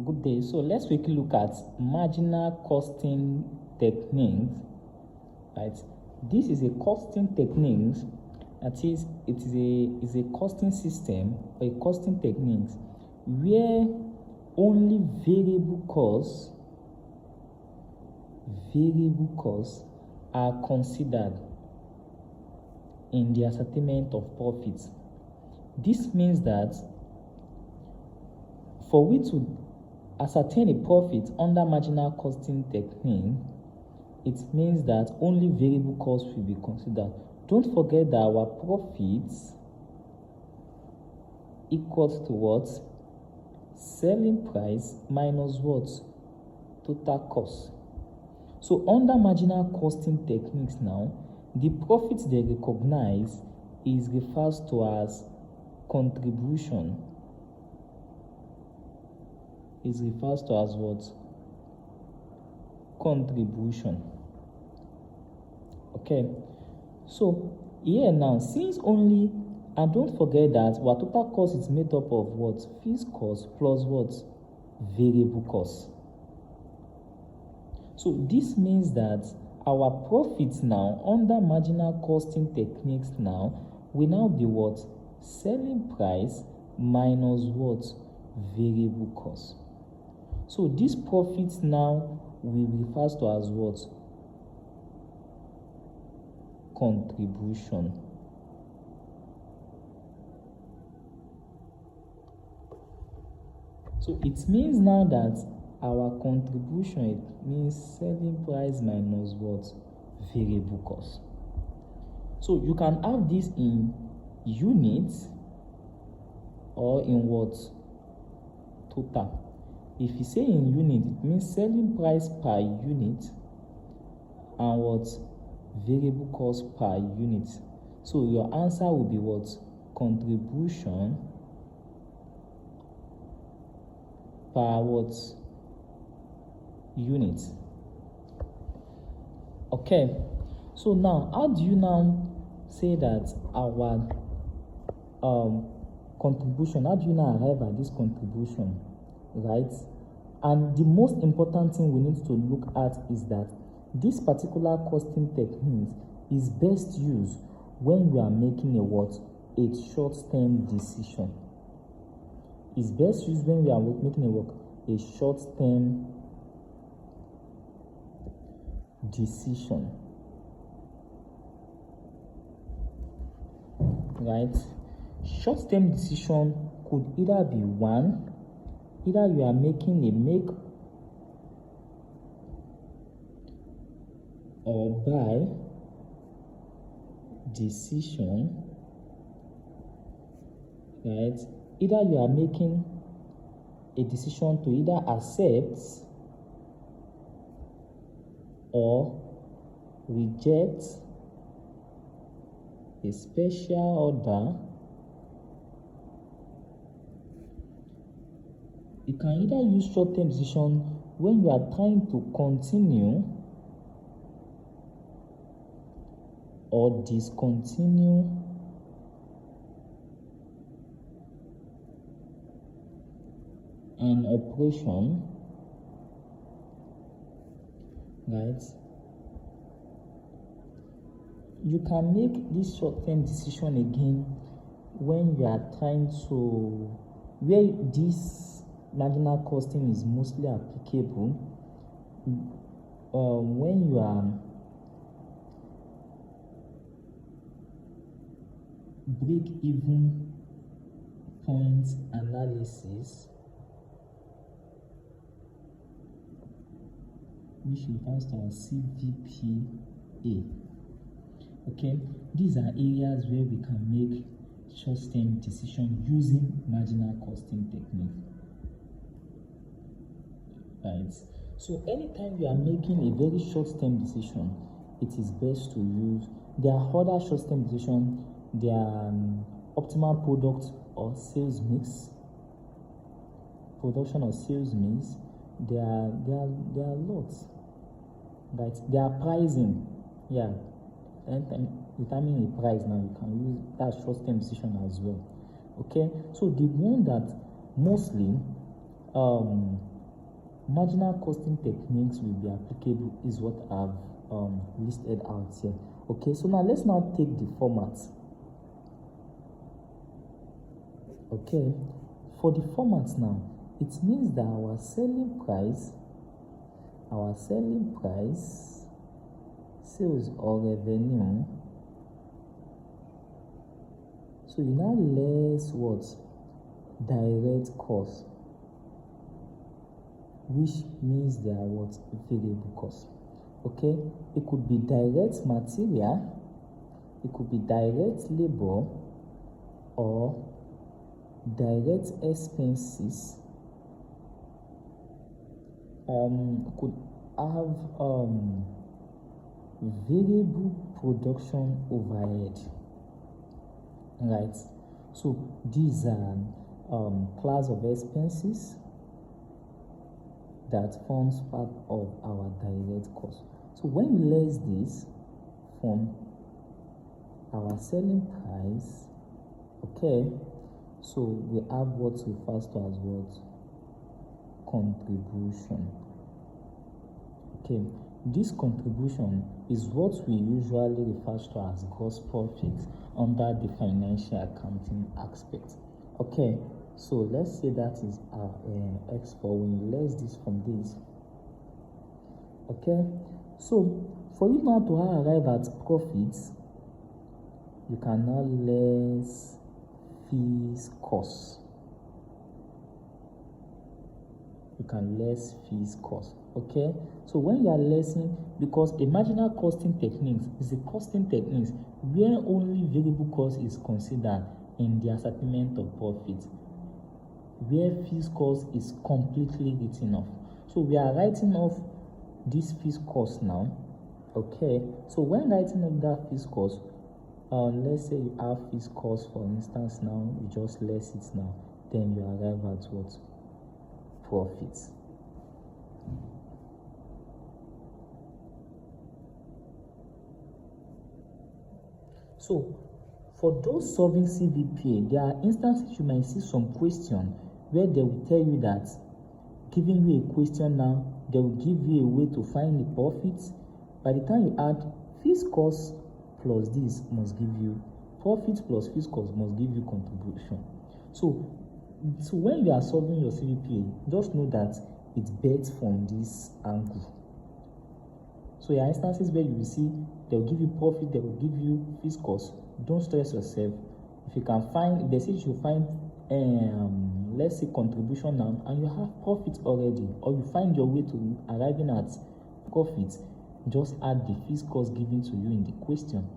Good day. So let's quickly look at marginal costing techniques. Right. This is a costing technique. That is, it is a costing system or a costing technique where only variable costs are considered in the ascertainment of profits. This means that for we to ascertain a profit under marginal costing technique, it means that only variable costs will be considered. Don't forget that our profits equals to what? Selling price minus what? Total cost. So under marginal costing techniques now, the profits they recognize is refers to as contribution. Is refers to as what? Contribution. Okay, so here now, since only, and don't forget that our total cost is made up of what? Fixed cost plus what? Variable cost. So this means that our profits now under marginal costing techniques now will now be what? Selling price minus what? Variable cost. So this profits now will refer to as what? Contribution. So it means now that our contribution, it means selling price minus what? Variable cost. So you can have this in units or in what? Total. If you say in unit, it means selling price per unit and what? Variable cost per unit. So your answer will be what? Contribution per what? Unit. Okay. So now, how do you now say that our contribution, how do you now arrive at this contribution? Right? And the most important thing we need to look at is that this particular costing technique is best used when we are making a what? A short-term decision. It's best used when we are making a short-term decision. Right? Short-term decision could either be one, either you are making a make or buy decision, right? Either you are making a decision to either accept or reject a special order. You can either use short-term decision when you are trying to continue or discontinue an operation, right? You can make this short-term decision again when you are trying to, where this marginal costing is mostly applicable, when you are break-even point analysis, which refers to as CVPA. Okay, these are areas where we can make short-term decision using marginal costing technique. Right. So anytime you are making a very short-term decision, it is best to use. There are other short-term decisions. There are optimal product or sales mix, production or sales mix. There are lots. Right. There are pricing. Yeah. Anytime determining a price now, you can use that short-term decision as well. Okay. So the one that mostly marginal costing techniques will be applicable is what I've listed out here. Okay, so now let's now take the format. Okay, for the format now, it means that our selling price, sales or revenue, so you now less what? Direct cost, which means they are what? Variable cost. Okay, it could be direct material, it could be direct labor, or direct expenses. Could have variable production overhead, right? So these are class of expenses that forms part of our direct cost. So when you less this from our selling price, okay, so we have what refers to as what? Contribution. Okay, this contribution is what we usually refer to as gross profit under the financial accounting aspect. Okay, so let's say that is our X4 when you less this from this. Okay, so for you now to arrive at profits, you can now less fees cost. You can less fees cost. Okay, so when you are lessing, because a marginal costing techniques is a costing techniques where only variable cost is considered in the ascertainment of profit, where fees cost is completely written off. So we are writing off this fees cost now. Okay, so when writing off that fees cost, let's say you have fees cost, for instance, now you just less it now, then you arrive at what? Profits. So for those solving CVPA, there are instances you might see some question where they will tell you that, giving you a question now, they will give you a way to find the profits. By the time you add fees cost plus this must give you profits, plus fees cost must give you contribution. So when you are solving your CVPA, just know that it's based from this angle. So there are instances where you will see they will give you profit, they will give you fees cost. Don't stress yourself. If you can find, they say you should find let's say contribution now, and you have profit already, or you find your way to arriving at profit, just add the fees cost given to you in the question.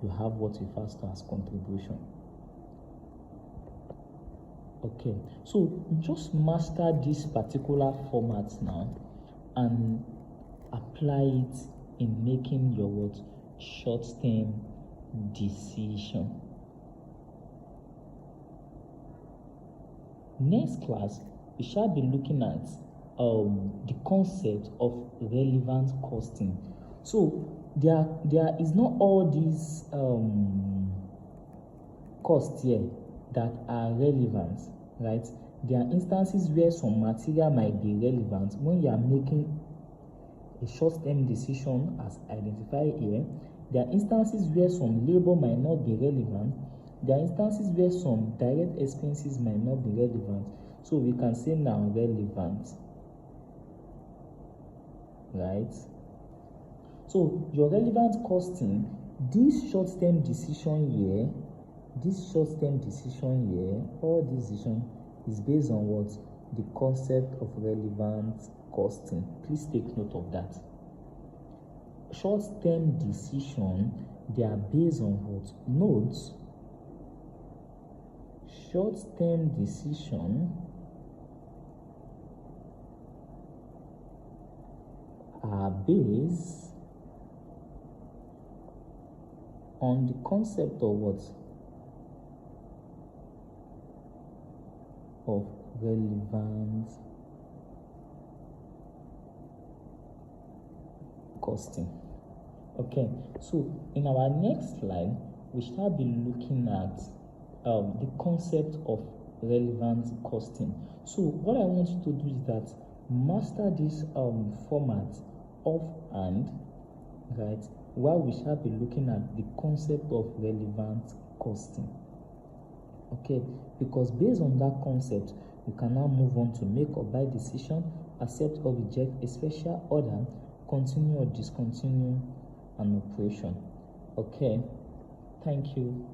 You have what refers to as contribution. Okay, so just master this particular format now and apply it in making your what? Short-term decision. Next class, we shall be looking at the concept of relevant costing. So there is not all these costs here that are relevant, right? There are instances where some material might be relevant when you are making a short-term decision as identified here. There are instances where some labor might not be relevant. There are instances where some direct expenses might not be relevant. So we can say now relevant, right? So your relevant costing, this short-term decision here, all this decision is based on what? The concept of relevant costing. Please take note of that. Short-term decision, they are based on what? Notes. Short-term decision are based on the concept of what? Of relevant costing. Okay, so in our next slide, we shall be looking at the concept of relevant costing. So what I want you to do is that master this format offhand, right, while we shall be looking at the concept of relevant costing. Okay, because based on that concept, we can now move on to make or buy decision, accept or reject a special order, continue or discontinue an operation. Okay, thank you.